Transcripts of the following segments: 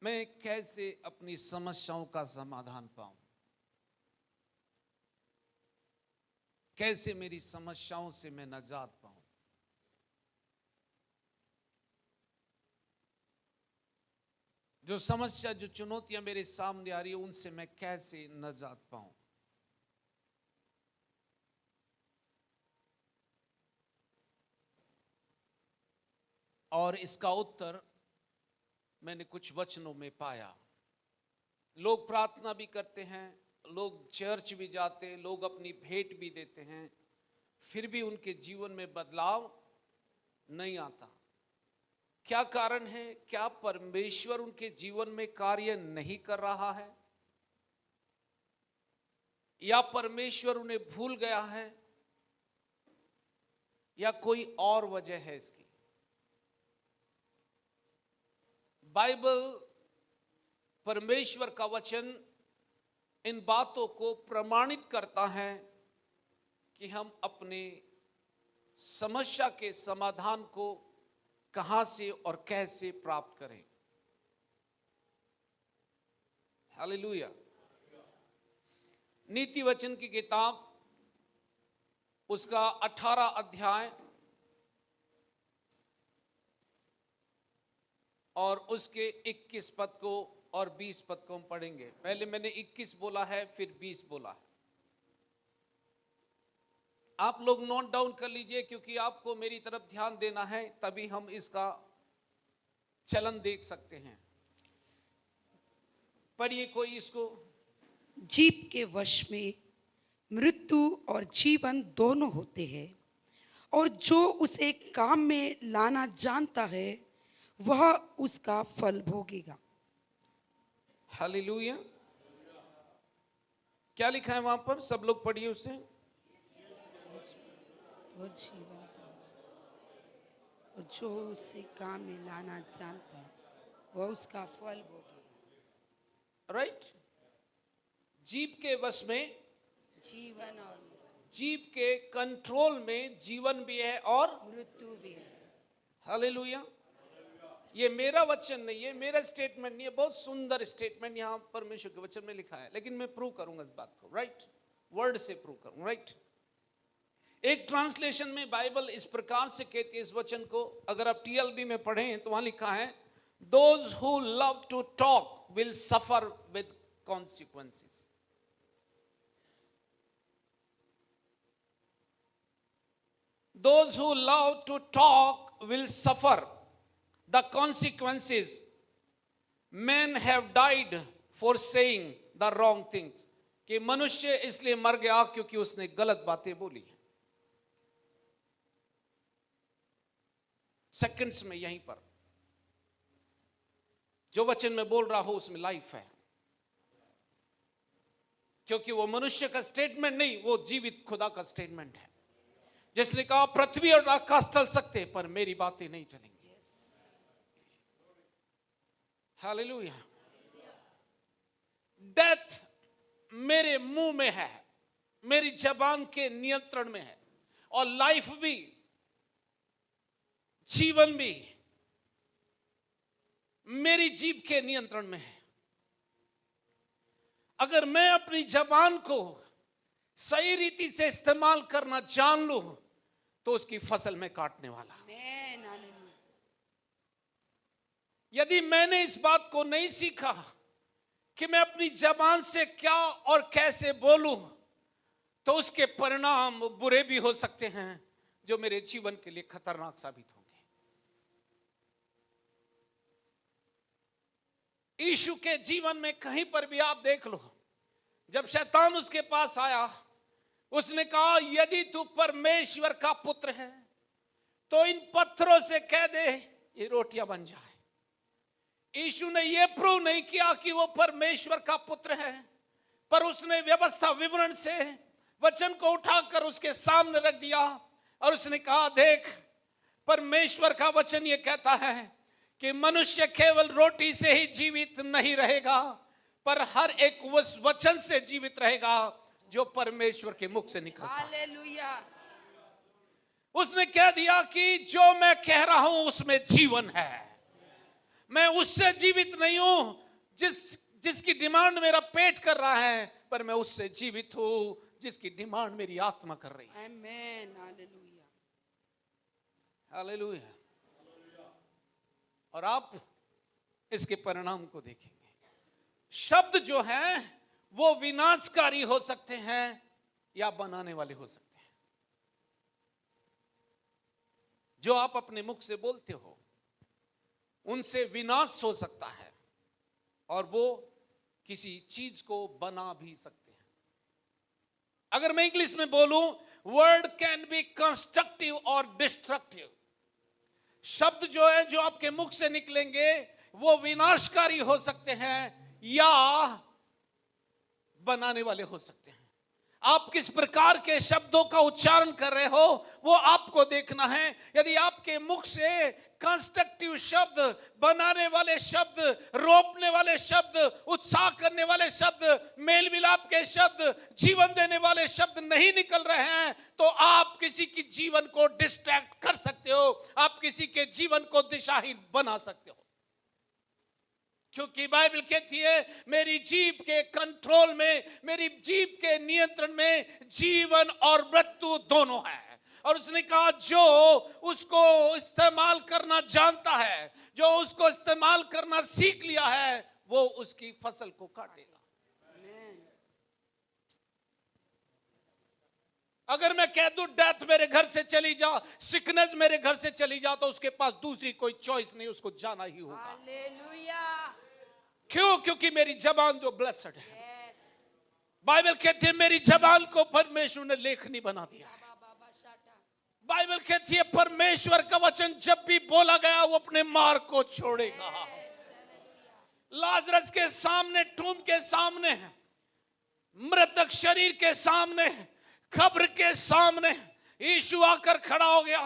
मैं कैसे अपनी समस्याओं का समाधान पाऊं, कैसे मेरी समस्याओं से मैं निजात पाऊं। जो समस्या, जो चुनौतियां मेरे सामने आ रही है, उनसे मैं कैसे निजात पाऊं। और इसका उत्तर मैंने कुछ वचनों में पाया। लोग प्रार्थना भी करते हैं, लोग चर्च भी जाते हैं, लोग अपनी भेंट भी देते हैं, फिर भी उनके जीवन में बदलाव नहीं आता। क्या कारण है? क्या परमेश्वर उनके जीवन में कार्य नहीं कर रहा है, या परमेश्वर उन्हें भूल गया है, या कोई और वजह है इसकी? बाइबल, परमेश्वर का वचन इन बातों को प्रमाणित करता है कि हम अपने समस्या के समाधान को कहां से और कैसे प्राप्त करें। हालेलुया। नीति वचन की किताब, उसका 18 अध्याय और उसके 21 पद को और 20 पद को हम पढ़ेंगे। पहले मैंने 21 बोला है, फिर 20 बोला है। आप लोग नोट डाउन कर लीजिए, क्योंकि आपको मेरी तरफ ध्यान देना है, तभी हम इसका चलन देख सकते हैं। पढ़िए कोई इसको। जीव के वश में मृत्यु और जीवन दोनों होते हैं, और जो उसे काम में लाना जानता है वह उसका फल भोगेगा। हालेलुया। क्या लिखा है वहां पर? सब लोग पढ़िए उसे। और जीवन और जो उसे काम में लाना जानता है वह उसका फल भोगेगा। राइट। जीव के वश में, जीवन और जीव के कंट्रोल में जीवन भी है और मृत्यु भी है। हालेलुया। ये मेरा वचन नहीं है, मेरा स्टेटमेंट नहीं है, बहुत सुंदर स्टेटमेंट यहां परमेश्वर के वचन में लिखा है, लेकिन मैं प्रूव करूंगा इस बात को। राइट, वर्ड से प्रूव करूंगा। राइट। एक ट्रांसलेशन में बाइबल इस प्रकार से कहती है इस वचन को, अगर आप TLB में पढ़ें तो वहां लिखा है, those who love to talk will suffer with consequences. Those who love to talk will suffer the consequences. Men have died for saying the wrong things. कि मनुष्य इसलिए मर गया क्योंकि उसने गलत बातें बोली। सेकंड्स में यहीं पर जो वचन मैं बोल रहा हूं उसमें लाइफ है, क्योंकि वो मनुष्य का स्टेटमेंट नहीं, वो जीवित खुदा का स्टेटमेंट है, जिसने कहा पृथ्वी और आकाश चल सकते पर मेरी बातें नहीं चलेंगी। हालेलुया। डेथ मेरे मुंह में है, मेरी जबान के नियंत्रण में है, और लाइफ भी, जीवन भी मेरी जीभ के नियंत्रण में है। अगर मैं अपनी जबान को सही रीति से इस्तेमाल करना जान लूं तो उसकी फसल में काटने वाला। यदि मैंने इस बात को नहीं सीखा कि मैं अपनी जबान से क्या और कैसे बोलूं, तो उसके परिणाम बुरे भी हो सकते हैं जो मेरे जीवन के लिए खतरनाक साबित होंगे। यीशु के जीवन में कहीं पर भी आप देख लो, जब शैतान उसके पास आया, उसने कहा यदि तू परमेश्वर का पुत्र है तो इन पत्थरों से कह दे ये रोटियां बन जाए। यीशु ने यह प्रूव नहीं किया कि वो परमेश्वर का पुत्र है, पर उसने व्यवस्था विवरण से वचन को उठाकर उसके सामने रख दिया और उसने कहा देख, परमेश्वर का वचन ये कहता है कि मनुष्य केवल रोटी से ही जीवित नहीं रहेगा, पर हर एक उस वचन से जीवित रहेगा जो परमेश्वर के मुख से निकलता है। हालेलुया। उसने कह दिया कि जो मैं कह रहा हूं उसमें जीवन है, मैं उससे जीवित नहीं हूं जिसकी डिमांड मेरा पेट कर रहा है, पर मैं उससे जीवित हूं जिसकी डिमांड मेरी आत्मा कर रही है। आमेन, हालेलुया। हालेलुया। और आप इसके परिणाम को देखेंगे। शब्द जो हैं वो विनाशकारी हो सकते हैं या बनाने वाले हो सकते हैं। जो आप अपने मुख से बोलते हो उनसे विनाश हो सकता है और वो किसी चीज को बना भी सकते हैं। अगर मैं इंग्लिश में बोलूं, वर्ड कैन बी कंस्ट्रक्टिव और डिस्ट्रक्टिव। शब्द जो है जो आपके मुख से निकलेंगे वो विनाशकारी हो सकते हैं या बनाने वाले हो सकते हैं। आप किस प्रकार के शब्दों का उच्चारण कर रहे हो वो आपको देखना है। यदि आपके मुख से कंस्ट्रक्टिव शब्द, बनाने वाले शब्द, रोपने वाले शब्द, उत्साह करने वाले शब्द, मेल मिलाप के शब्द, जीवन देने वाले शब्द नहीं निकल रहे हैं तो आप किसी की जीवन को डिस्ट्रैक्ट कर सकते हो, आप किसी के जीवन को दिशाहीन बना सकते हो। क्योंकि बाइबल कहती है मेरी जीभ के कंट्रोल में, मेरी जीभ के नियंत्रण में जीवन और मृत्यु दोनों है। और उसने कहा जो उसको इस्तेमाल करना जानता है, जो उसको इस्तेमाल करना सीख लिया है, वो उसकी फसल को काटेगा। अगर मैं कह दूं डेथ मेरे घर से चली जा, सिकनेस मेरे घर से चली जा, तो उसके पास दूसरी कोई चॉइस नहीं, उसको जाना ही होगा। हालेलुया। क्यों? क्योंकि मेरी जबान जो ब्लेस्ड है। बाइबल कहती है मेरी जबान को परमेश्वर ने लेखनी बना दिया है। बाइबल कहती है परमेश्वर का वचन जब भी बोला गया वो अपने मार्ग को छोड़ेगा। लाजरस के सामने, टूम के सामने, मृतक शरीर के सामने, कब्र के सामने यीशु आकर खड़ा हो गया।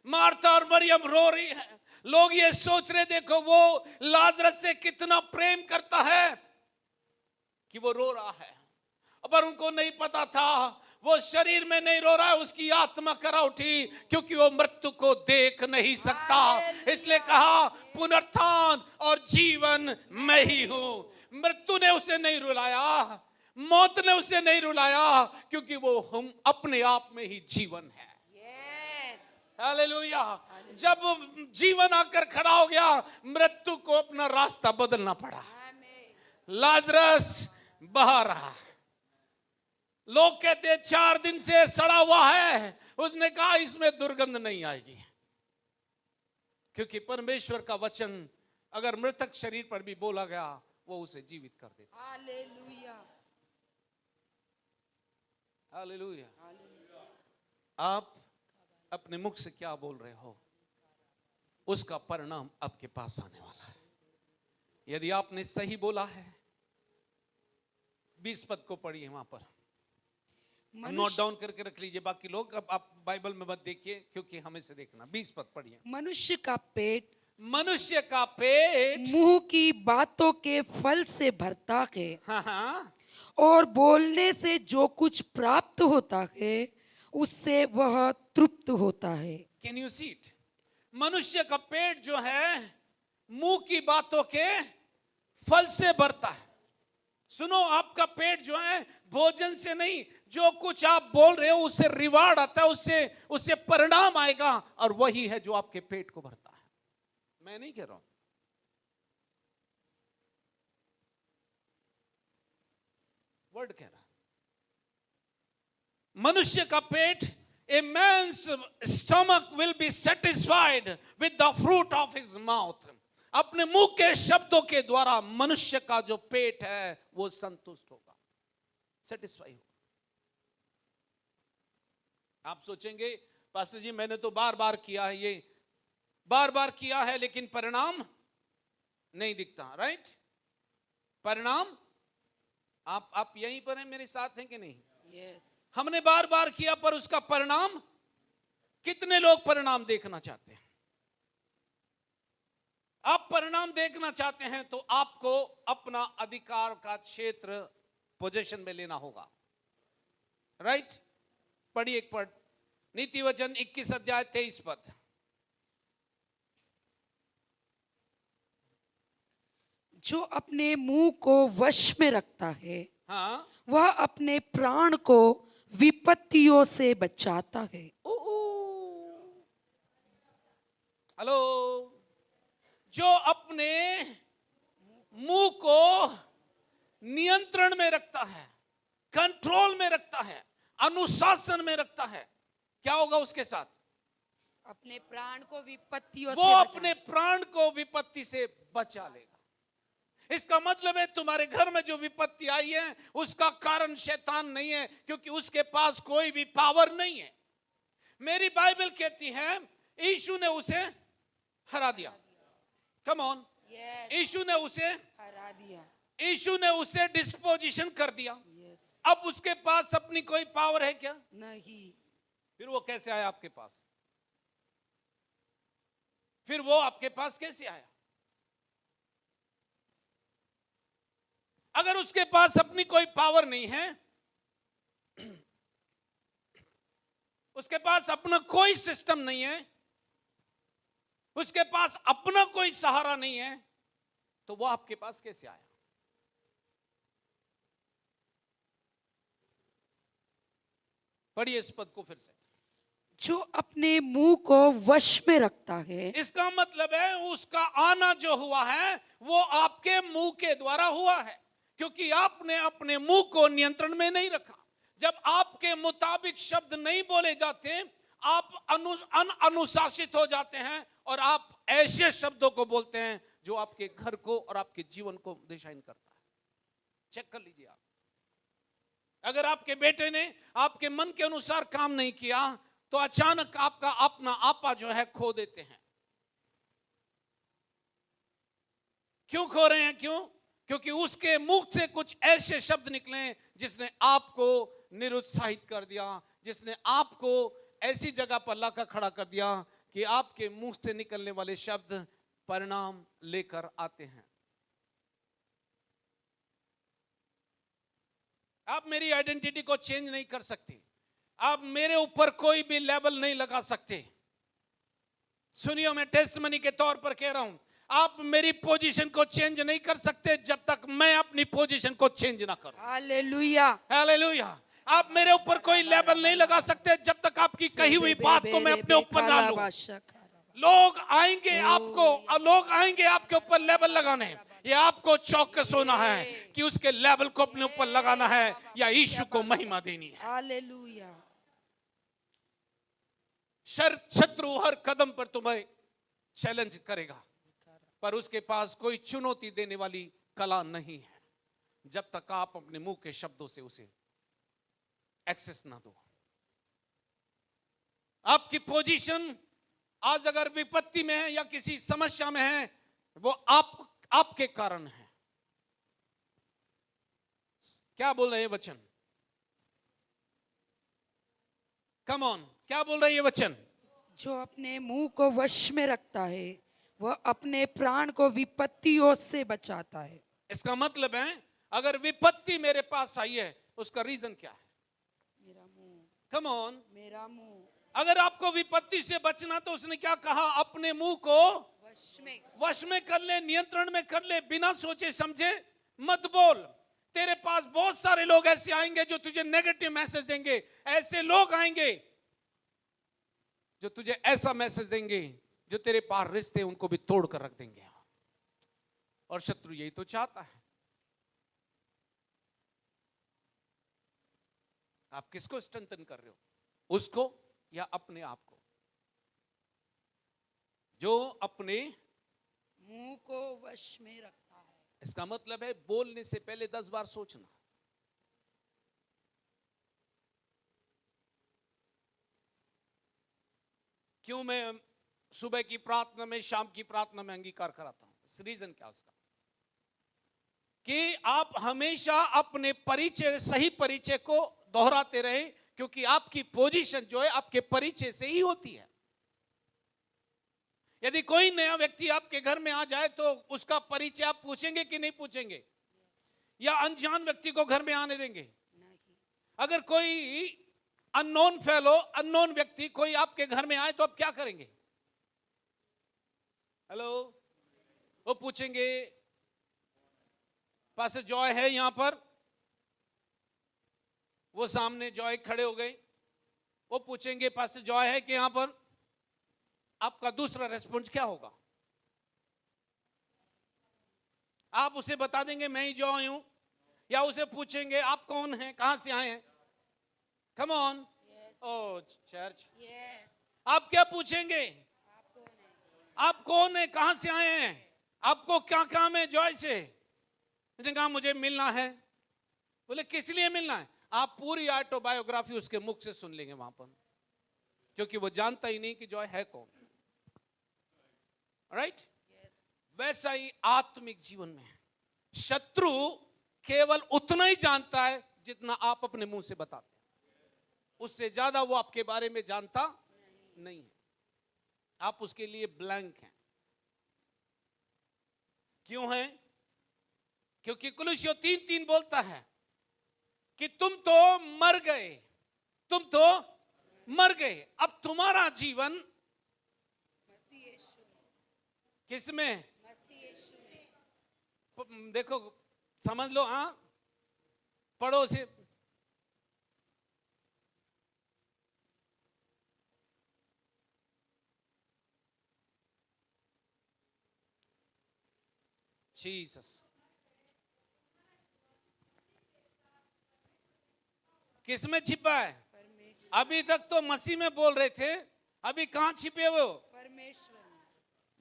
मार्था और मरियम रो रही है। लोग ये सोच रहे देखो वो लाजरस से कितना प्रेम करता है कि वो रो रहा है, पर उनको नहीं पता था वो शरीर में नहीं रो रहा है, उसकी आत्मा करा उठी, क्योंकि वो मृत्यु को देख नहीं सकता। इसलिए कहा पुनरुत्थान और जीवन मैं ही हूं। मृत्यु ने उसे नहीं रुलाया, मौत ने उसे नहीं रुलाया, क्योंकि वो हम अपने आप में ही जीवन है। हालेलुया। जब जीवन आकर खड़ा हो गया, मृत्यु को अपना रास्ता बदलना पड़ा। लाजरस बाहर रहा। लोग कहते हैं 4 दिन से सड़ा हुआ है। उसने कहा इसमें दुर्गंध नहीं आएगी, क्योंकि परमेश्वर का वचन अगर मृतक शरीर पर भी बोला गया वो उसे जीवित कर देता। Hallelujah, hallelujah. आप अपने मुख से क्या बोल रहे हो उसका परिणाम आपके पास आने वाला है। यदि आपने सही बोला है, 20 पद को पढ़िए, वहां पर नोट डाउन करके रख लीजिए। बाकी लोग अब आप बाइबल में मत देखिए क्योंकि हमें से देखना। 20 पद पढ़िए। मनुष्य का पेट मुंह की बातों के फल से भरता है। हाँ, और बोलने से जो कुछ प्राप्त होता है उससे वह तृप्त होता है। Can you see it? मनुष्य का पेट जो है मुंह की बातों के फल से भरता है। सुनो, आपका पेट जो है भोजन से नहीं, जो कुछ आप बोल रहे हो उससे रिवार्ड आता है, उससे परिणाम आएगा, और वही है जो आपके पेट को भरता है। मैं नहीं कह रहा हूं, वर्ड कह रहा है। मनुष्य का पेट, a man's stomach will be satisfied with the fruit of his mouth. अपने मुंह के शब्दों के द्वारा मनुष्य का जो पेट है वो संतुष्ट होगा, सेटिस्फाई होगा। आप सोचेंगे पास्टर जी मैंने तो बार बार किया है, ये बार बार किया है लेकिन परिणाम नहीं दिखता। राइट? परिणाम आप यहीं पर हैं, मेरे साथ हैं कि नहीं? yes. हमने बार बार किया पर उसका परिणाम, कितने लोग परिणाम देखना चाहते हैं? आप परिणाम देखना चाहते हैं तो आपको अपना अधिकार का क्षेत्र पोजीशन में लेना होगा। राइट? पढ़िए एक पढ़, नीति वचन 21 अध्याय 23 पद। जो अपने मुंह को वश में रखता है हाँ, वह अपने प्राण को विपत्तियों से बचाता है। ऊ, हेलो, जो अपने मुंह को नियंत्रण में रखता है, कंट्रोल में रखता है, अनुशासन में रखता है, क्या होगा उसके साथ? अपने प्राण को विपत्तियों वो से अपने प्राण को विपत्ति से बचा लेगा। इसका मतलब है तुम्हारे घर में जो विपत्ति आई है उसका कारण शैतान नहीं है, क्योंकि उसके पास कोई भी पावर नहीं है। मेरी बाइबल कहती है यीशु ने उसे हरा दिया। कम ऑन, यीशु ने उसे हरा दिया। यीशु ने उसे डिस्पोजिशन कर दिया। यस, अब उसके पास अपनी कोई पावर है क्या? नहीं। फिर वो कैसे आया आपके पास? फिर वो आपके पास कैसे आया? अगर उसके पास अपनी कोई पावर नहीं है, उसके पास अपना कोई सिस्टम नहीं है, उसके पास अपना कोई सहारा नहीं है, तो वो आपके पास कैसे आया? पढ़िए इस पद को फिर से। जो अपने मुंह को वश में रखता है, इसका मतलब है उसका आना जो हुआ है वो आपके मुंह के द्वारा हुआ है, क्योंकि आपने अपने मुंह को नियंत्रण में नहीं रखा। जब आपके मुताबिक शब्द नहीं बोले जाते, आप अनुशासित हो जाते हैं और आप ऐसे शब्दों को बोलते हैं जो आपके घर को और आपके जीवन को डिजाइन करता है। चेक कर लीजिए आप। अगर आपके बेटे ने आपके मन के अनुसार काम नहीं किया तो अचानक आपका अपना आपा जो है खो देते हैं। क्यों खो रहे हैं? क्यों? क्योंकि उसके मुख से कुछ ऐसे शब्द निकले जिसने आपको निरुत्साहित कर दिया, जिसने आपको ऐसी जगह पर लाकर खड़ा कर दिया कि आपके मुंह से निकलने वाले शब्द परिणाम लेकर आते हैं। आप मेरी आइडेंटिटी को चेंज नहीं कर सकते, आप मेरे ऊपर कोई भी लेबल नहीं लगा सकते। सुनियो, मैं टेस्टमनी के तौर पर कह रहा हूं, आप मेरी पोजीशन को चेंज नहीं कर सकते जब तक मैं अपनी पोजीशन को चेंज ना करूं। हालेलुया। हालेलुया। आप मेरे ऊपर कोई लेबल नहीं लगा सकते जब तक आपकी कही हुई बात को मैं अपने ऊपर ना लूं। लोग आएंगे आपके ऊपर लेबल लगाने, ये आपको चौकस होना है कि उसके लेबल को अपने ऊपर लगाना है या यीशु को महिमा देनी है। हालेलुया। शत्रु हर कदम पर तुम्हें चैलेंज करेगा, पर उसके पास कोई चुनौती देने वाली कला नहीं है जब तक आप अपने मुंह के शब्दों से उसे एक्सेस ना दो। आपकी पोजीशन आज अगर विपत्ति में है या किसी समस्या में है, वो आपके कारण है। क्या बोल रहे हैं वचन? कम ऑन, क्या बोल रही है वचन? जो अपने मुंह को वश में रखता है वह अपने प्राण को विपत्तियों से बचाता है। इसका मतलब है अगर विपत्ति मेरे पास आई है उसका रीजन क्या है? मेरा मुंह। कम ऑन, मेरा मुंह अगर आपको विपत्ति से बचना तो उसने क्या कहा? अपने मुंह को वश में कर ले, नियंत्रण में कर ले, बिना सोचे समझे मत बोल। तेरे पास बहुत सारे लोग ऐसे आएंगे जो तुझे नेगेटिव मैसेज देंगे, ऐसे लोग आएंगे जो तुझे ऐसा मैसेज देंगे जो तेरे पास रिश्ते उनको भी तोड़ कर रख देंगे। और शत्रु यही तो चाहता है। आप किसको स्ट्रेंथन कर रहे हो, उसको या अपने आप को? जो अपने मुंह को वश में रखता है, इसका मतलब है बोलने से पहले 10 बार सोचना। क्यों मैं सुबह की प्रार्थना में, शाम की प्रार्थना में अंगीकार कराता हूं? इस रीजन क्या उसका कि आप हमेशा अपने परिचय, सही परिचय को दोहराते रहे, क्योंकि आपकी पोजीशन जो है आपके परिचय से ही होती है। यदि कोई नया व्यक्ति आपके घर में आ जाए तो उसका परिचय आप पूछेंगे कि नहीं पूछेंगे? या अनजान व्यक्ति को घर में आने देंगे? अगर कोई अननोन फेलो, अननोन व्यक्ति कोई आपके घर में आए तो आप क्या करेंगे? हेलो, वो पूछेंगे पास्टर जॉय है यहां पर, वो सामने जॉय खड़े हो गए, वो पूछेंगे पास्टर जॉय है कि यहां पर, आपका दूसरा रेस्पॉन्स क्या होगा? आप उसे बता देंगे मैं ही जॉय हूं, या उसे पूछेंगे आप कौन हैं, कहां से आए हैं? कम ऑन, ओ चर्च, आप क्या पूछेंगे? आप कौन है, कहां से आए हैं, आपको क्या काम है जॉय से? उसने कहा मुझे मिलना है। बोले किस लिए मिलना है? आप पूरी ऑटोबायोग्राफी उसके मुख से सुन लेंगे वहां पर, क्योंकि वो जानता ही नहीं कि जॉय है कौन। राइट? वैसा ही आत्मिक जीवन में शत्रु केवल उतना ही जानता है जितना आप अपने मुंह से बताते हैं, उससे ज्यादा वो आपके बारे में जानता नहीं है। आप उसके लिए ब्लैंक हैं। क्यों है? क्योंकि कुलुस्सियों 3:3 बोलता है कि तुम तो मर गए, तुम तो मर गए, अब तुम्हारा जीवन किसमें? देखो समझ लो, हाँ पढ़ो से। जीसस किसमें छिपा है? अभी तक तो मसीह में बोल रहे थे, अभी कहां छिपे वो? परमेश्वर।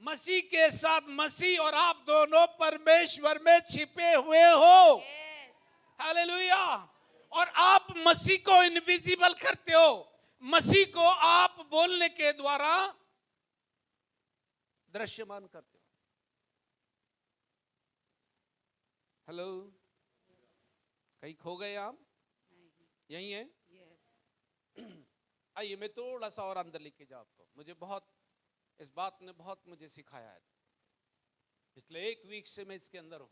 मसीह के साथ, मसीह और आप दोनों परमेश्वर में छिपे हुए हो। हालेलुया। और आप मसीह को इनविजिबल करते हो, मसीह को आप बोलने के द्वारा दृश्यमान करते हो। हेलो, कहीं खो गए आप? यही है। आइए मैं थोड़ा सा और अंदर लेके जाऊं आपको। मुझे बहुत, इस बात ने बहुत मुझे सिखाया है, इसलिए 1 वीक से मैं इसके अंदर हूं,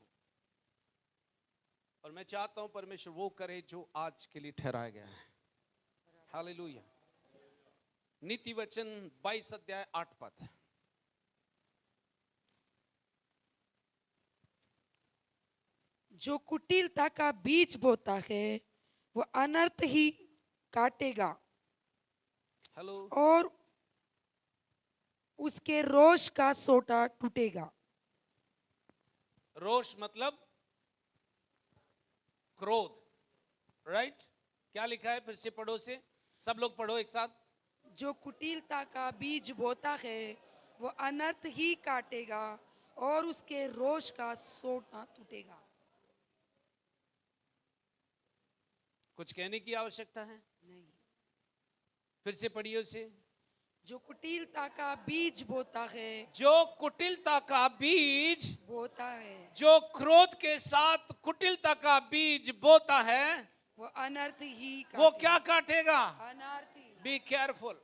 और मैं चाहता हूं परमेश्वर वो करे जो आज के लिए ठहराया गया है। हालेलुया। नीति वचन 22 अध्याय 8 पद। जो कुटिलता का बीज बोता है वो अनर्थ ही काटेगा, हेलो, और उसके रोष का सोटा टूटेगा। रोष मतलब क्रोध, राइट? क्या लिखा है? फिर से पढ़ो से, सब लोग पढ़ो एक साथ। जो कुटिलता का बीज बोता है वो अनर्थ ही काटेगा, और उसके रोष का सोटा टूटेगा। कुछ कहने की आवश्यकता है? नहीं। फिर से पढ़िए उसे। जो कुटिलता का बीज बोता है, जो कुटिलता का बीज बोता है, जो क्रोध के साथ कुटिलता का बीज बोता है, वो अनर्थ ही वो काटेगा। क्या काटेगा? अनर्थ ही। Be careful,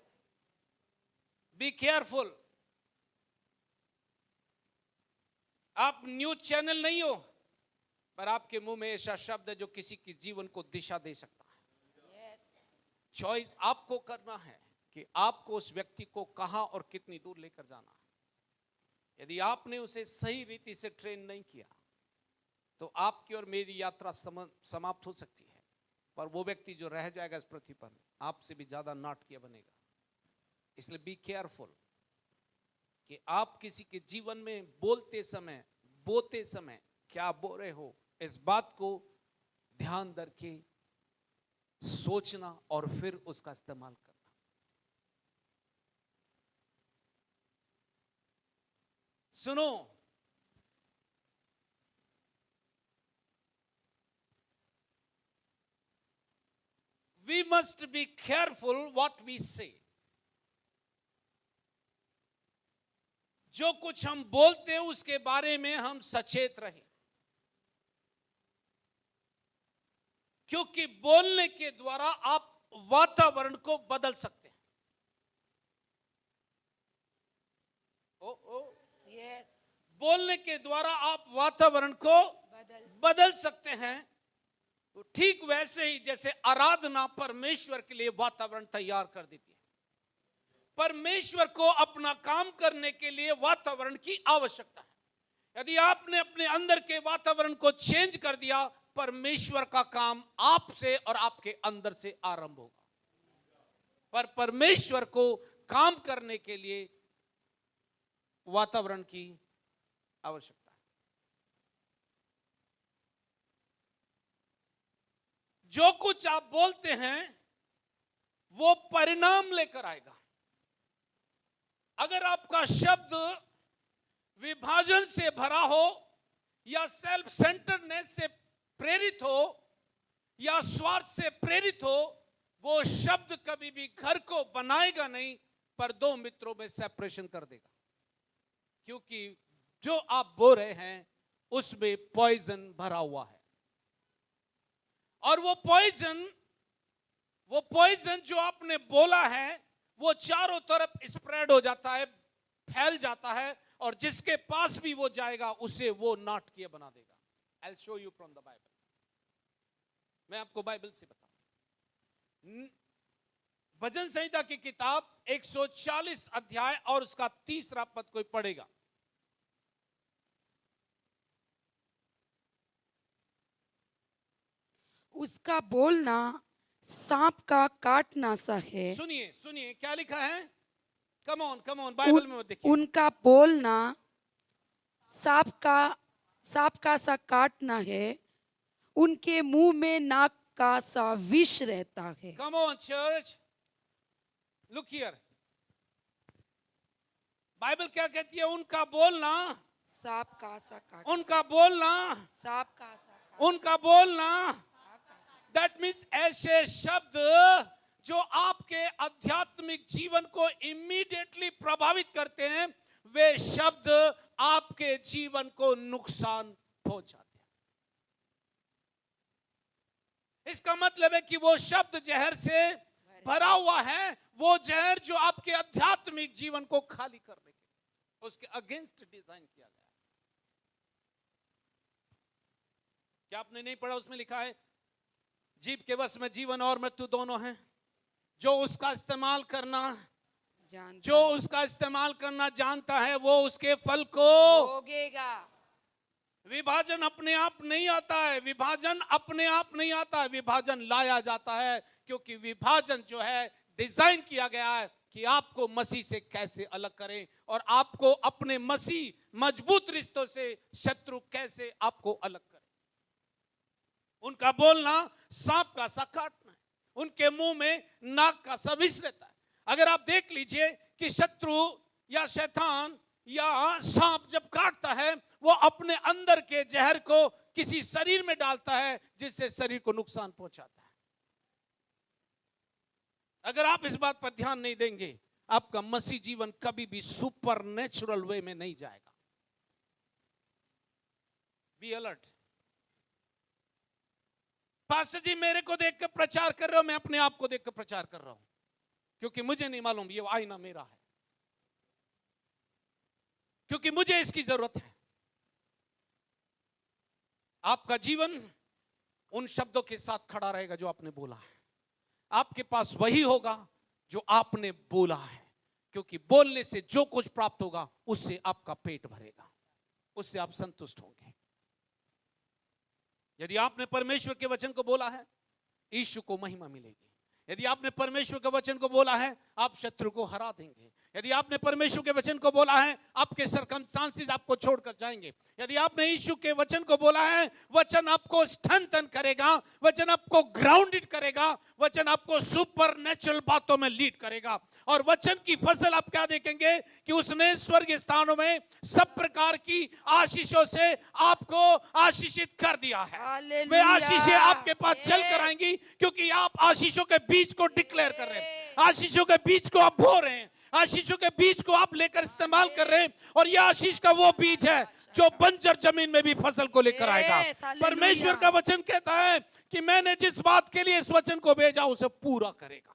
be careful. आप न्यूज चैनल नहीं हो, पर आपके मुंह में ऐसा शब्द है जो किसी के जीवन को दिशा दे सकता है। चॉइस आपको करना है कि आपको उस व्यक्ति को कहां और कितनी दूर लेकर जाना है। यदि आपने उसे सही रीति से ट्रेन नहीं किया तो आपकी और मेरी यात्रा समाप्त हो सकती है, पर वो व्यक्ति जो रह जाएगा इस पृथ्वी पर आपसे भी ज्यादा नाटकीय बनेगा। इसलिए बी केयरफुल कि आप किसी के जीवन में बोलते समय, बोते समय क्या बोल रहे हो, इस बात को ध्यान करके सोचना और फिर उसका इस्तेमाल करना। सुनो, we must be careful what we say. जो कुछ हम बोलते हैं उसके बारे में हम सचेत रहें, क्योंकि बोलने के द्वारा आप वातावरण को बदल सकते हैं। यस। बोलने के द्वारा आप वातावरण को बदल सकते हैं। तो ठीक वैसे ही जैसे आराधना परमेश्वर के लिए वातावरण तैयार कर देती है, परमेश्वर को अपना काम करने के लिए वातावरण की आवश्यकता है। यदि आपने अपने अंदर के वातावरण को चेंज कर दिया, परमेश्वर का काम आपसे और आपके अंदर से आरंभ होगा। पर परमेश्वर को काम करने के लिए वातावरण की आवश्यकता है। जो कुछ आप बोलते हैं वो परिणाम लेकर आएगा। अगर आपका शब्द विभाजन से भरा हो या सेल्फ सेंटरनेस से प्रेरित हो या स्वार्थ से प्रेरित हो, वो शब्द कभी भी घर को बनाएगा नहीं, पर दो मित्रों में सेपरेशन कर देगा। क्योंकि जो आप बोल रहे हैं उसमें पॉइजन भरा हुआ है, और वो पॉइजन जो आपने बोला है वो चारों तरफ स्प्रेड हो जाता है, फैल जाता है, और जिसके पास भी वो जाएगा उसे वो नाटकीय बना देगा। I'll show you from the Bible. मैं आपको बाइबल से बताऊं। भजन संहिता की किताब 140 अध्याय और उसका 3 पद कोई पढ़ेगा। उसका बोलना सांप का काटना सा है। सुनिए सुनिए क्या लिखा है। कम ऑन बाइबल में देखिए। उनका बोलना सांप का सा काटना है, उनके मुंह में नाक का सा विष रहता है। Come on church, look here. Bible क्या कहती है? उनका बोलना सांप का सा काट, उनका बोलना सांप का सा उनका बोलना दैट मीन्स ऐसे शब्द जो आपके आध्यात्मिक जीवन को इमीडिएटली प्रभावित करते हैं, वे शब्द आपके जीवन को नुकसान पहुंचाते हैं। इसका मतलब है कि वो शब्द जहर से भरा हुआ है, वो जहर जो आपके आध्यात्मिक जीवन को खाली करने के उसके अगेंस्ट डिजाइन किया गया। क्या आपने नहीं पढ़ा? उसमें लिखा है जीभ के वश में जीवन और मृत्यु दोनों हैं, जो उसका इस्तेमाल करना जानता है वो उसके फल को भोगेगा। विभाजन अपने आप नहीं आता है, विभाजन लाया जाता है, क्योंकि विभाजन जो है डिजाइन किया गया है कि आपको मसीह से कैसे अलग करें और आपको अपने मसीह मजबूत रिश्तों से शत्रु कैसे आपको अलग करें। उनका बोलना सांप का सा काटना है, उनके मुंह में नाक का सा विष रहता है। अगर आप देख लीजिए कि शत्रु या शैतान या सांप जब काटता है, वो अपने अंदर के जहर को किसी शरीर में डालता है, जिससे शरीर को नुकसान पहुंचाता है। अगर आप इस बात पर ध्यान नहीं देंगे, आपका मसीह जीवन कभी भी सुपर नेचुरल वे में नहीं जाएगा। Be alert. पास्टर जी मेरे को देखकर प्रचार कर रहे हो, मैं अपने आप को देखकर प्रचार कर रहा हूं, क्योंकि मुझे नहीं मालूम ये आईना मेरा है, क्योंकि मुझे इसकी जरूरत है। आपका जीवन उन शब्दों के साथ खड़ा रहेगा जो आपने बोला है। आपके पास वही होगा जो आपने बोला है, क्योंकि बोलने से जो कुछ प्राप्त होगा उससे आपका पेट भरेगा, उससे आप संतुष्ट होंगे। यदि आपने परमेश्वर के वचन को बोला है, यीशु को महिमा मिलेगी। यदि आपने परमेश्वर के वचन को बोला है, आप शत्रु को हरा देंगे। यदि आपने परमेश्वर के वचन को बोला है, आपके सर्कमस्टांसेस आपको छोड़कर जाएंगे। यदि आपने यीशु के वचन को बोला है, वचन आपको स्ट्रेंथन करेगा, वचन आपको ग्राउंडेड करेगा, वचन आपको सुपर नेचुरल बातों में लीड करेगा। और वचन की फसल आप क्या देखेंगे कि उसने स्वर्गीय स्थानों में सब प्रकार की आशीषों से आपको आशीषित कर दिया है। वे आशीषें आपके पास चल कर आएंगी, क्योंकि आप आशीषों के बीज को डिक्लेयर कर रहे हैं, आशीषों के बीज को आप बो रहे हैं, आशीषों के बीज को आप लेकर इस्तेमाल कर रहे हैं। और यह आशीष का वो बीज है जो बंजर जमीन में भी फसल को लेकर आएगा। परमेश्वर का वचन कहता है कि मैंने जिस बात के लिए इस वचन को भेजा उसे पूरा करेगा,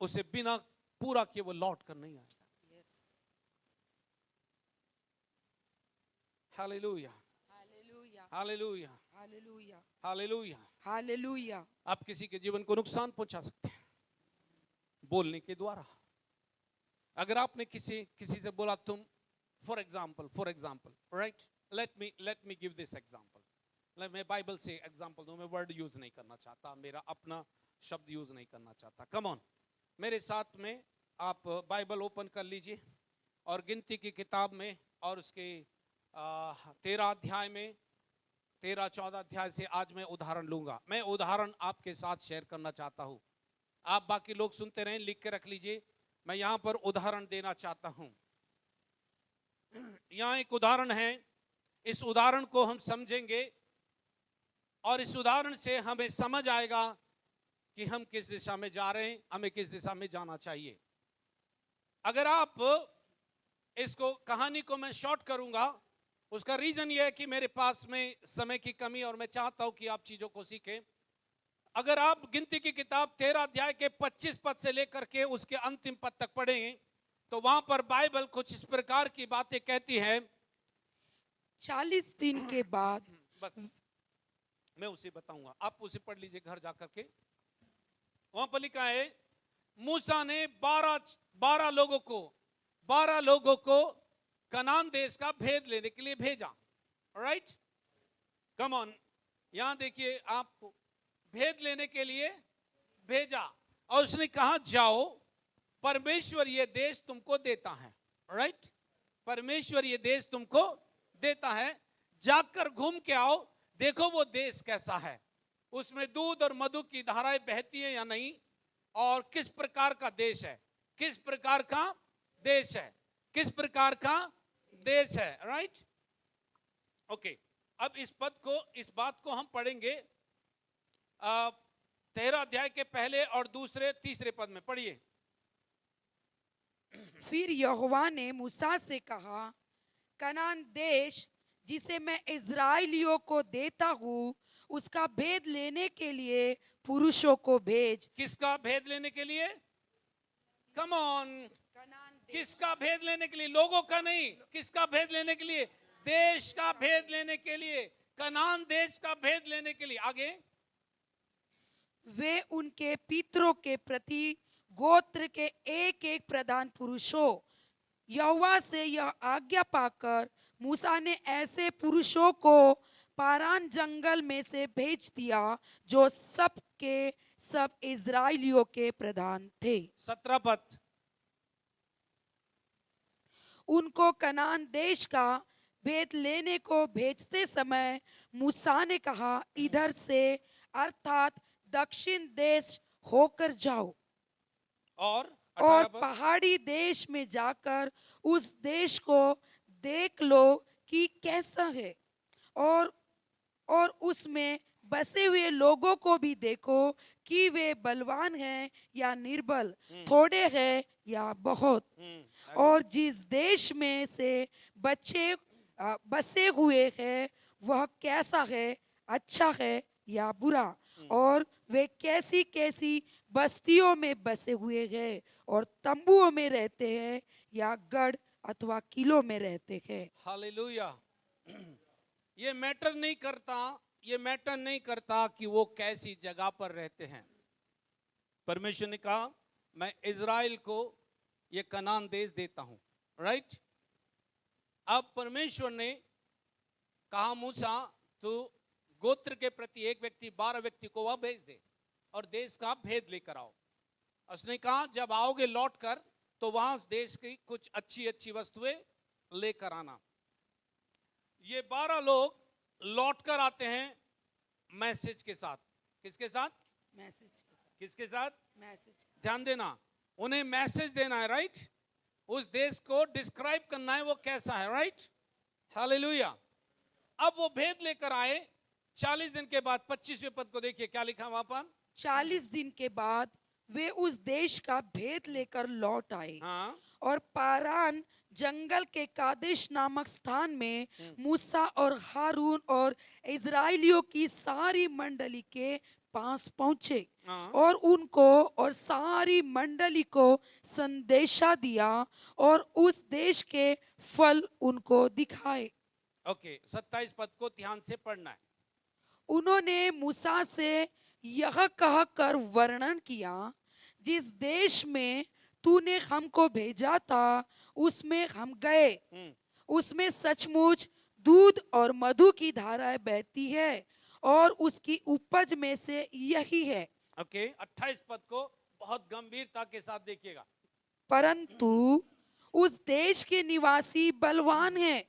उसे बिना पूरा किए वो लौट कर नहीं आएगा। Hallelujah, hallelujah, hallelujah, hallelujah, hallelujah. आप किसी के जीवन को नुकसान पहुंचा सकते हैं बोलने के द्वारा। अगर आपने किसी से बोला तुम for example, right? Let me give this example. मैं बाइबल से एग्जांपल दूं, मैं वर्ड यूज नहीं करना चाहता, मेरा अपना शब्द यूज नहीं करना चाहता. कम ऑन, मेरे साथ में आप बाइबल ओपन कर लीजिए और गिनती की किताब में और उसके 13 अध्याय में 13-14 अध्याय से आज मैं उदाहरण लूंगा. मैं उदाहरण आपके साथ शेयर करना चाहता हूं. आप बाकी लोग सुनते रहें, लिख के रख लीजिए. मैं यहां पर उदाहरण देना चाहता हूं. यहां एक उदाहरण है. इस उदाहरण को हम समझेंगे और इस उदाहरण से हमें समझ आएगा कि हम किस दिशा में जा रहे हैं, हमें किस दिशा में जाना चाहिए. अगर आप इसको कहानी को मैं शॉर्ट करूंगा, उसका रीजन यह है कि मेरे पास में समय की कमी और मैं चाहता हूं कि आप चीजों को सीखें. अगर आप गिनती की किताब 13 अध्याय के 25 पद से लेकर के उसके अंतिम पद तक पढ़ें तो वहां पर बाइबल कुछ इस प्रकार की बातें कहती है. 40 दिन के बाद बस मैं उसे बताऊंगा, आप उसे पढ़ लीजिए घर जाकर के. वहां पर लिखा है, मूसा ने 12 लोगों को कनान देश का भेद लेने के लिए भेजा. राइट, कम ऑन, यहां देखिए, आपको भेद लेने के लिए भेजा और उसने कहा जाओ, परमेश्वर ये देश तुमको देता है. राइट, परमेश्वर ये देश तुमको देता है, जाकर घूम के आओ, देखो वो देश कैसा है, उसमें दूध और मधु की धाराएं बहती है या नहीं, और किस प्रकार का देश है, किस प्रकार का देश है, किस प्रकार का देश है. Right, okay. अब इस बात को हम पढ़ेंगे 13 अध्याय के पहले और दूसरे तीसरे पद में. पढ़िए. फिर यहोवा ने मूसा से कहा, कनान देश जिसे मैं इज़राइलियों को देता हूँ, उसका भेद लेने के लिए पुरुषों को भेज. किसका भेद लेने के लिए? कम ऑन, कनान देश. किसका भेद लेने के लिए? लोगों का नहीं, किसका भेद लेने के लिए? देश का भेद लेने के लिए, कनान देश का भेद लेने के लिए. आगे, वे उनके पितरों के प्रति गोत्र के एक एक प्रधान पुरुषों. यहोवा से यह आज्ञा पाकर मूसा ने ऐसे पुरुषों को पारान जंगल में से भेज दिया जो सब के सब इज़राइलियों के प्रधान थे. 17 पद. उनको कनान देश का भेद लेने को भेजते समय मूसा ने कहा, इधर से अर्थात दक्षिण देश होकर जाओ और और 18 पद. पहाड़ी देश में जाकर उस देश को देख लो कि कैसा है, और उसमें बसे हुए लोगों को भी देखो कि वे बलवान हैं या निर्बल, थोड़े हैं या बहुत, और जिस देश में से बसे हुए हैं वह कैसा है, अच्छा है या बुरा, और वे कैसी कैसी बस्तियों में बसे हुए हैं और तंबुओं में रहते हैं या गढ़ अथवा किलों में रहते हैं. हालेलुया. ये मैटर नहीं करता कि वो कैसी जगह पर रहते हैं. परमेश्वर ने कहा, मैं इज़राइल को ये कनान देश देता हूं. राइट, अब परमेश्वर ने कहा, मूसा तू गोत्र के प्रति एक व्यक्ति 12 व्यक्ति को वह भेज दे और देश का भेद लेकर आओ. उसने कहा, जब आओगे लौट कर तो वहां देश की कुछ अच्छी अच्छी वस्तुएं लेकर आना. ये 12 लोग लौट कर आते हैं मैसेज के साथ. किसके साथ? मैसेज. किसके साथ? मैसेज. ध्यान देना, उन्हें मैसेज देना है. राइट, उस देश को डिस्क्राइब करना है वो कैसा है. Right, hallelujah. अब वो भेद लेकर आए. 40 दिन के बाद 25वें पद को देखिए क्या लिखा वहां पर. 40 दिन के बाद वे उस देश का भेद लेकर लौट आए. हाँ, और पारान जंगल के कादेश नामक स्थान में मूसा और हारून और इज़राइलियों की सारी मंडली के पास पहुंचे. हाँ. और उनको और सारी मंडली को संदेशा दिया और उस देश के फल उनको दिखाए. ओके, 27 पद को ध्यान से पढ़ना है. उन्होंने मूसा से यह कहकर वर्णन किया, जिस देश में तूने हमको भेजा था उसमें हम गए उसमें सचमुच दूध और मधु की धाराएं बहती है और उसकी उपज में से यही है। ओके, 28 पद को बहुत गंभीरता के साथ देखिएगा। परंतु उस देश के निवासी बलवान हैं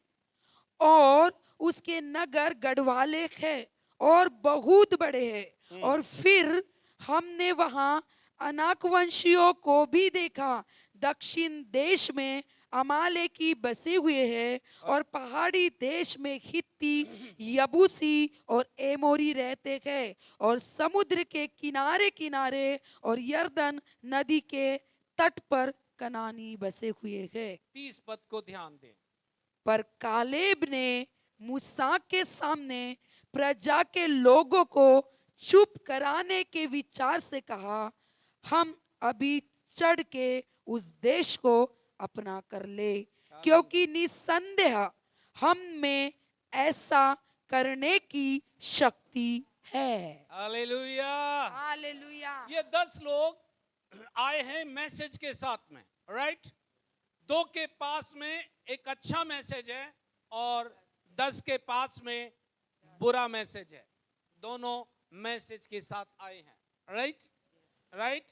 और उसके नगर गढ़वाले हैं और बहुत बड़े हैं। और फिर हमने वहां अनाकवंशियों को भी देखा। दक्षिण देश में अमालेकी बसे हुए हैं और पहाड़ी देश में हित्ती, यबूसी और एमोरी रहते हैं और समुद्र के किनारे किनारे और यरदन नदी के तट पर कनानी बसे हुए हैं। 30 पद को ध्यान दें। पर कालेब ने मूसा के सामने प्रजा के लोगों को चुप कराने के विचार से कहा, हम अभी चढ़ के उस देश को अपना कर ले, क्योंकि निसंदेह हम में ऐसा करने की शक्ति है। हालेलुया। हालेलुया। ये 10 लोग आए हैं मैसेज के साथ में, राइट? 2 के पास में एक अच्छा मैसेज है और 10 के पास में बुरा मैसेज है। दोनों मैसेज के साथ आए हैं, राइट? राइट?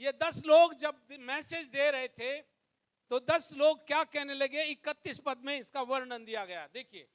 ये 10 लोग जब मैसेज दे रहे थे तो 10 लोग क्या कहने लगे? 31 पद में इसका वर्णन दिया गया, देखिए।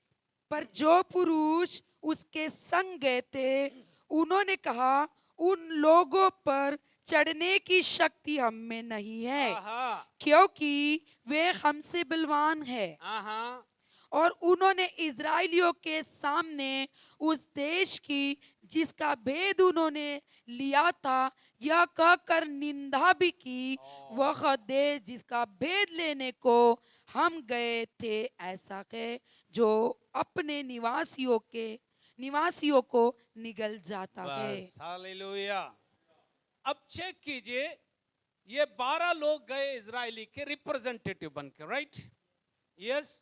पर जो पुरुष उसके संग गए थे उन्होंने कहा, उन लोगों पर चढ़ने की शक्ति हम में नहीं है, आहा, क्योंकि वे हमसे बलवान है। आहा, और उन्होंने इजराइलियों के सामने उस देश की जिसका भेद उन्होंने लिया था यह कहकर निंदा भी की, वह देश जिसका भेद लेने को हम गए थे ऐसा है जो अपने निवासियों को निगल जाता है। बस, हालेलुया। अब चेक कीजिए, ये 12 लोग गए इजरायली के रिप्रेजेंटेटिव बनकर, राइट? यस।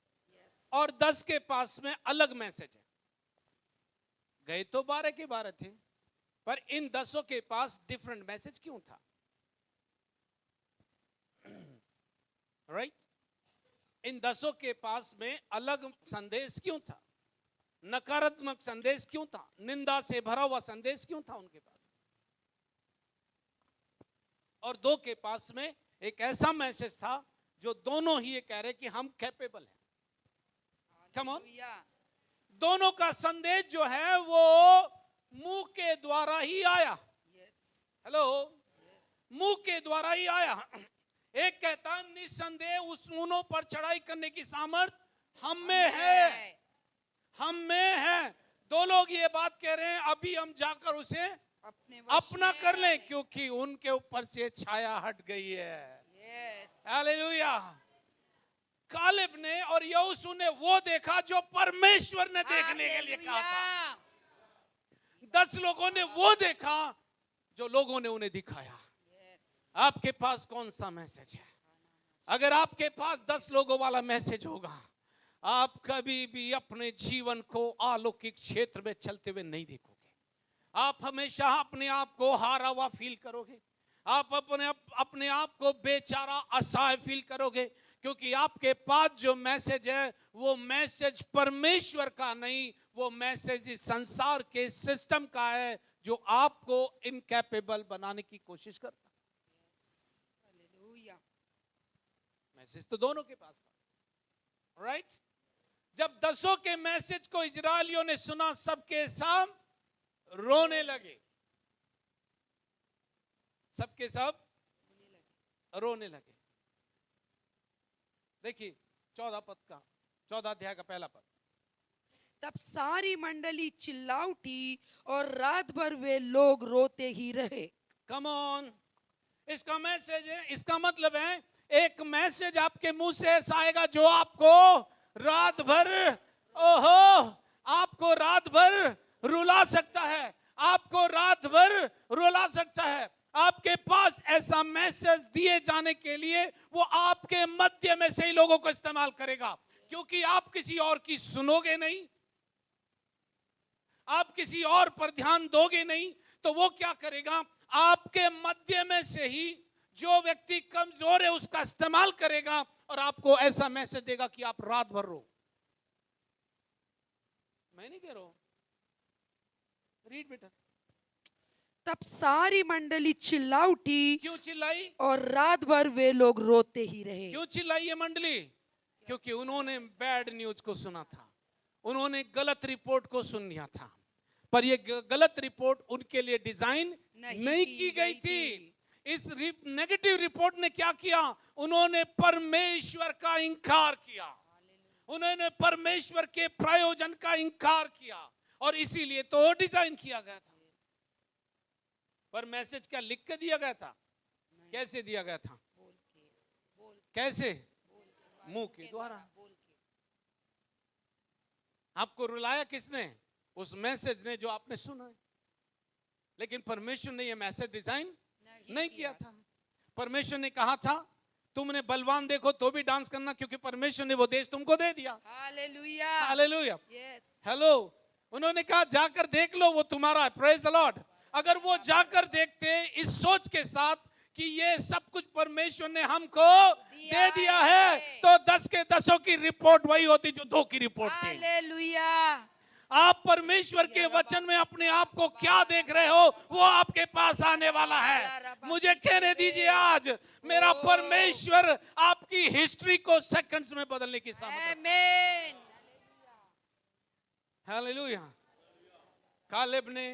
और 10 के पास में अलग मैसेज है। गए तो 12 के 12 थे, पर इन 10 के पास डिफरेंट मैसेज क्यों था? राइट? इन 10 के पास में अलग संदेश क्यों था? नकारात्मक संदेश क्यों था? निंदा से भरा हुआ संदेश क्यों था उनके पास? और 2 के पास में एक ऐसा मैसेज था जो दोनों ही ये कह रहे कि हम कैपेबल हैं। Come on. दोनों का संदेश जो है वो मुंह के द्वारा ही आया। हेलो, मुंह के द्वारा ही आया। एक कहता निसंदेह उस ऊनों पर चढ़ाई करने की सामर्थ हम में है, हम में है। 2 लोग ये बात कह रहे हैं अभी हम जाकर उसे अपना कर लें, क्योंकि उनके ऊपर से छाया हट गई है। हालेलुया। कालेब ने और यहोशू ने वो देखा जो परमेश्वर ने देखने के लिए कहा था। 10 लोगों ने वो देखा जो लोगों ने उन्हें दिखाया। आपके पास कौन सा मैसेज है? अगर आपके पास 10 लोगों वाला मैसेज होगा, आप कभी भी अपने जीवन को अलौकिक क्षेत्र में चलते हुए नहीं देखोगे। आप हमेशा अपने आप को हारा हुआ फील करोगे। आप अपने आप को बेचारा असहाय फील करोगे, क्योंकि आपके पास जो मैसेज है वो मैसेज परमेश्वर का नहीं, वो मैसेज इस संसार के सिस्टम का है जो आपको इनकैपेबल बनाने की कोशिश करता है। मैसेज तो दोनों के पास था, राइट? जब 10 के मैसेज को इजरायलियों ने सुना, सबके सब रोने लगे। सबके सब रोने लगे। देखिए 14 अध्याय का पहला पद। तब सारी मंडली चिल्ला उठी और रात भर वे लोग रोते ही रहे। Come on. इसका मैसेज है, इसका मतलब है एक मैसेज आपके मुंह से ऐसा आएगा जो आपको रात भर, आपको रात भर रुला सकता है, आपको रात भर रुला सकता है। आपके पास ऐसा मैसेज दिए जाने के लिए वो आपके मध्य में से ही लोगों को इस्तेमाल करेगा, क्योंकि आप किसी और की सुनोगे नहीं, आप किसी और पर ध्यान दोगे नहीं, तो वो क्या करेगा? आपके मध्य में से ही जो व्यक्ति कमजोर है उसका इस्तेमाल करेगा, और आपको ऐसा मैसेज देगा कि आप रात भर रो। मैं नहीं कह रहा हूं, रीड बेटा। तब सारी मंडली चिल्ला उठी क्यों चिल्लाई? और रात भर वे लोग रोते ही रहे। क्यों चिल्लाई ये मंडली? क्योंकि उन्होंने बैड न्यूज को सुना था, उन्होंने गलत रिपोर्ट को सुन लिया था। पर ये गलत रिपोर्ट उनके लिए डिजाइन नहीं की गई थी। इस नेगेटिव रिपोर्ट ने क्या किया? उन्होंने परमेश्वर का इंकार किया, उन्होंने परमेश्वर के प्रयोजन का इंकार किया, और इसीलिए तो डिजाइन किया गया था। पर मैसेज क्या लिख के दिया गया था? कैसे दिया गया था? कैसे? मुंह के द्वारा। आपको रुलाया किसने? उस मैसेज ने जो आपने सुना है। लेकिन परमेश्वर ने यह मैसेज डिजाइन नहीं किया था। परमेश्वर ने कहा था तुमने बलवान देखो तो भी डांस करना, क्योंकि परमेश्वर ने वो देश तुमको दे दिया। Hallelujah, hallelujah, yes, hello. उन्होंने कहा जाकर देख लो, वो तुम्हारा है। Praise the Lord. अगर वो जाकर देखते इस सोच के साथ कि ये सब कुछ परमेश्वर ने हमको दे दिया है, तो 10 के 10 की रिपोर्ट वही होती जो 2 की रिपोर्ट थी। हालेलुया। आप परमेश्वर के वचन में अपने आप को क्या देख रहे हो, वो आपके पास आने वाला है। मुझे कहने दीजिए, आज मेरा परमेश्वर आपकी हिस्ट्री को सेकंड्स में बदलने की सामर्थ्य है। आमीन। हालेलुया। कालेब ने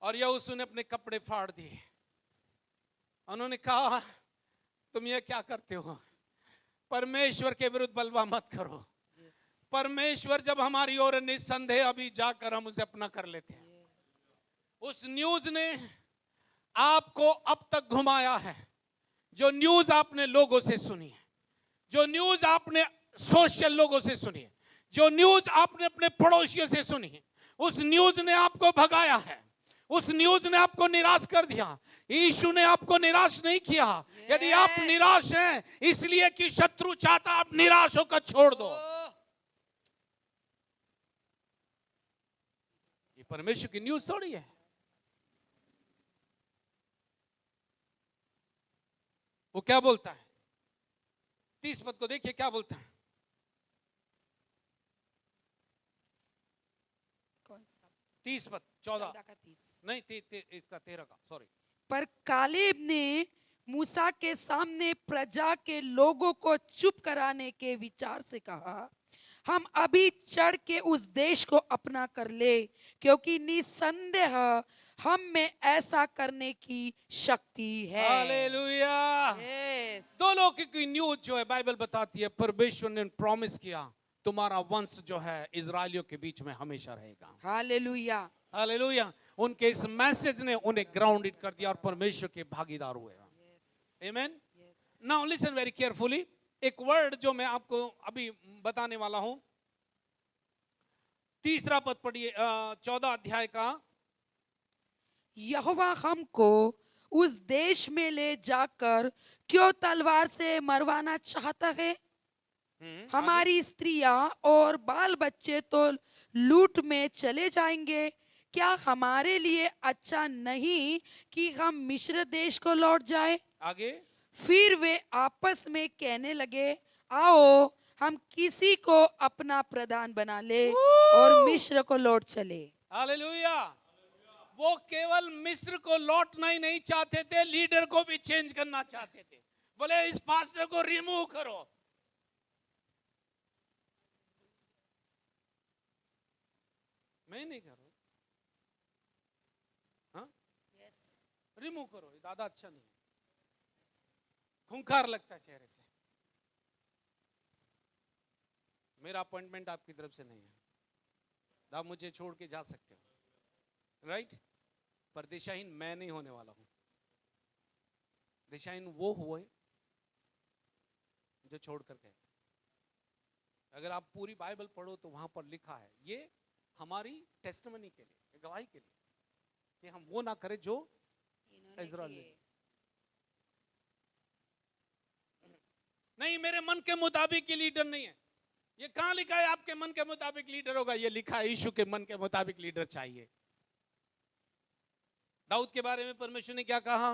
और यहोशू ने अपने कपड़े फाड़ दिए। उन्होंने कहा तुम ये क्या करते हो? परमेश्वर के विरुद्ध बलवा मत करो। परमेश्वर जब हमारी ओर निसंदेह अभी जाकर हम उसे अपना कर लेते हैं। उस न्यूज ने आपको अब तक घुमाया है। जो न्यूज आपने लोगों से सुनी है, जो न्यूज आपने सोशल लोगों से सुनी है, जो न्यूज आपने अपने पड़ोसियों से सुनी है, उस न्यूज ने आपको भगाया है, उस न्यूज ने आपको निराश कर दिया। यीशु ने आपको निराश नहीं किया। यदि आप निराश हैं इसलिए कि शत्रु चाहता आप निराश होकर छोड़ दो। ये परमेश्वर की न्यूज थोड़ी है। वो क्या बोलता है? 30 पद को देखिए क्या बोलता है। कौन सा? 30 पद 14 का 30 नहीं, इसका 13 का, सॉरी। पर कालेब ने मूसा के सामने प्रजा के लोगों को चुप कराने के विचार से कहा, हम अभी चढ़ के उस देश को अपना कर ले, क्योंकि निसंदेह हम में ऐसा करने की शक्ति है। हालेलुया। यस। 2 लोगों की न्यूज जो है बाइबल बताती है, परमेश्वर ने प्रॉमिस किया तुम्हारा वंश जो है इजरायलियों के बीच में हमेशा रहेगा। Hallelujah, hallelujah. उनके इस मैसेज ने उन्हें ग्राउंडेड कर दिया और परमेश्वर के भागीदार हुए। Amen. Now listen very carefully. एक वर्ड जो मैं आपको अभी बताने वाला हूं, 3 पद पढ़िए 14 अध्याय का। यहोवा हमको उस देश में ले जाकर क्यों तलवार से मरवाना चाहता है? हमारी स्त्रियां और बाल बच्चे तो लूट में चले जाएंगे। क्या हमारे लिए अच्छा नहीं कि हम मिस्र देश को लौट जाए? आगे। फिर वे आपस में कहने लगे, आओ हम किसी को अपना प्रधान बना ले और मिस्र को लौट चले। हालेलुया। वो केवल मिस्र को लौटना ही नहीं चाहते थे, लीडर को भी चेंज करना चाहते थे। बोले इस पास्टर को रिमूव करो। मैं नहीं कर रहा, हाँ, रिमूव करो, ये दादा अच्छा नहीं है, खूंखार लगता है चेहरे से। मेरा अपॉइंटमेंट आपकी तरफ से नहीं है, आप मुझे छोड़ के जा सकते हो, राइट? पर दिशाहीन मैं नहीं होने वाला हूं। दिशाहीन वो हुए जो छोड़ कर गए। अगर आप पूरी बाइबल पढ़ो तो वहां पर लिखा है, ये हमारी टेस्टमनी के लिए, गवाही के लिए, कि हम वो ना करें जो इज़राइल ने। नहीं, मेरे मन के मुताबिक ये लीडर नहीं है। ये कहां लिखा है आपके मन के मुताबिक लीडर होगा? ये लिखा है यीशु के मन के मुताबिक लीडर चाहिए। दाऊद के बारे में परमेश्वर ने क्या कहा?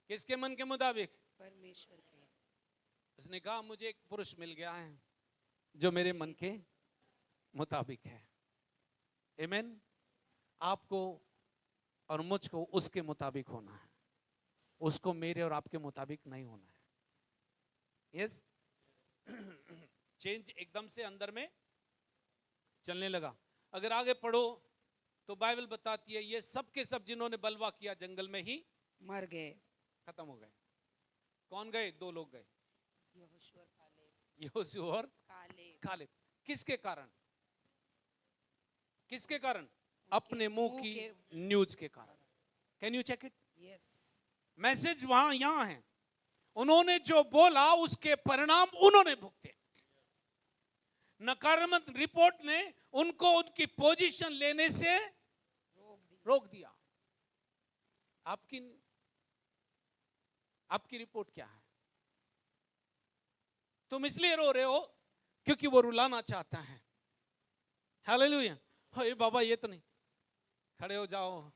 किसके मन के मुताबिक? परमेश्वर के। उसने कहा मुझे एक पुरुष मिल गया है जो मेरे मन के मुताबिक है। आमीन। आपको और मुझको उसके मुताबिक होना है, उसको मेरे और आपके मुताबिक नहीं होना है। यस। चेंज एकदम से अंदर में चलने लगा। अगर आगे पढ़ो तो बाइबल बताती है ये सब के सब जिन्होंने बलवा किया जंगल में ही मर गए। खत्म हो गए। कौन गए? 2 लोग गए, यहोशू और कालेब। यहोशू और कालेब। किसके कारण? किसके कारण? अपने मुंह की न्यूज के कारण। Can you check it? Yes. Message वहां यहां है। उन्होंने जो बोला उसके परिणाम उन्होंने भुगते। नकारात्मक रिपोर्ट ने उनको उनकी पोजीशन लेने से रोक दिया। आपकी रिपोर्ट क्या है? तुम इसलिए रो रहे हो क्योंकि वो रुलाना चाहता है। हालेलुया। हे बाबा ये तो नहीं। खड़े हो जाओ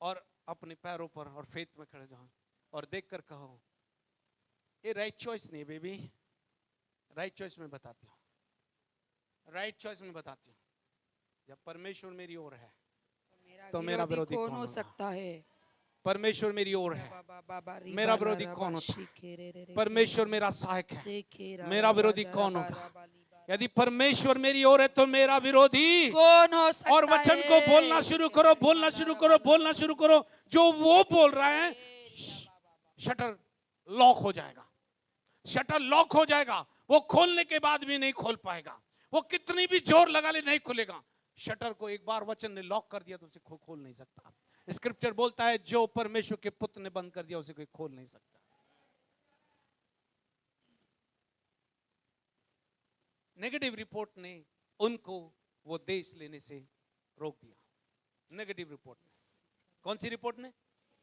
और अपने पैरों पर और फेथ में खड़े जाओ और देखकर कहो ये राइट चॉइस नहीं बेबी। राइट चॉइस में बताती हूँ, राइट चॉइस में बताती हूँ। जब परमेश्वर मेरी ओर है तो मेरा विरोधी कौन हो सकता है? परमेश्वर मेरी ओर है, मेरा विरोधी कौन होता है? परमेश्वर मेरा सहायक है, मेरा विरोधी कौन होगा? यदि परमेश्वर मेरी ओर है तो मेरा विरोधी कौन हो सकता और वचन को बोलना शुरू करो, बोलना शुरू करो, बोलना शुरू करो। जो वो बोल रहा है शटर लॉक हो जाएगा, शटर लॉक हो जाएगा। वो खोलने के बाद भी नहीं खोल पाएगा, वो कितनी भी जोर लगा ले नहीं खुलेगा। शटर को एक बार वचन ने लॉक कर दिया तो उसे खोल नहीं सकता। स्क्रिप्चर बोलता है जो परमेश्वर के पुत्र ने बंद कर दिया उसे कोई खोल नहीं सकता। नेगेटिव रिपोर्ट ने उनको वो देश लेने से रोक दिया। Negative report. कौन सी रिपोर्ट ने?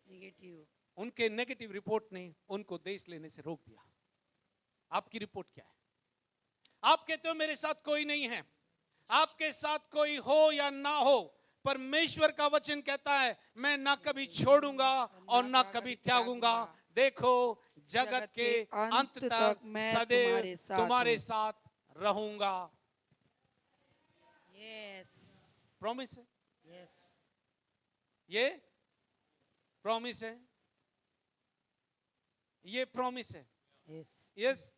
नेगेटिव। उनके नेगेटिव रिपोर्ट ने उनको देश लेने से रोक दिया। आपकी रिपोर्ट क्या है? आप कहते हो मेरे साथ कोई नहीं है। आपके साथ कोई हो या ना हो, परमेश्वर का वचन कहता है मैं ना कभी छोड़ूंगा और ना कभी त्यागूंगा। देखो जगत के अंत तक सदैव तुम्हारे साथ रहूंगा। यस। प्रॉमिस है, यस। ये प्रॉमिस है, ये प्रॉमिस है। यस। यस।